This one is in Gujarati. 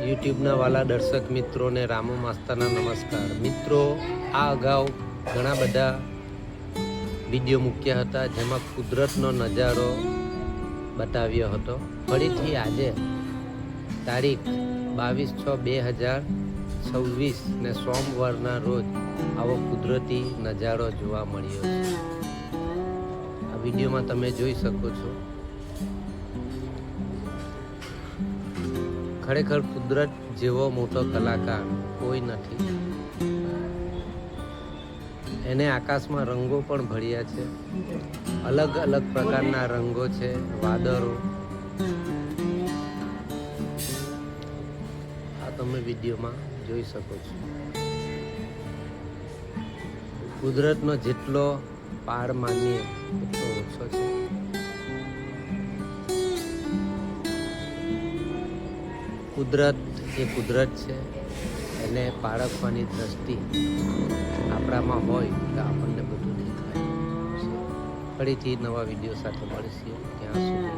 યુટ્યુબના વાલા દર્શક મિત્રોને રામુ માસ્તાના નમસ્કાર. મિત્રો, આ અગાઉ ઘણા બધા વિડીયો મૂક્યા હતા જેમાં કુદરતનો નજારો બતાવ્યો હતો. ફરીથી આજે તારીખ 22/6/2026 ને સોમવારના રોજ આવો કુદરતી નજારો જોવા મળ્યો છે. આ વિડીયોમાં તમે જોઈ શકો છો. ખરેખર કુદરત જેવો મોટો કલાકાર કોઈ નથી. એને આકાશમાં રંગો પણ ભર્યા છે. અલગ અલગ પ્રકારના રંગો છે. વાદળો, આ તમે વિડીયોમાં જોઈ શકો છો. કુદરતનો જેટલો પાર માનીએ એટલો ઓછો છે. કુદરત એ કુદરત છે. એને પારખવાની દ્રષ્ટિ આપણામાં હોય તો આપણને બધું દેખાય. ફરીથી નવા વિડીયો સાથે મળીશું. ત્યાં સુધી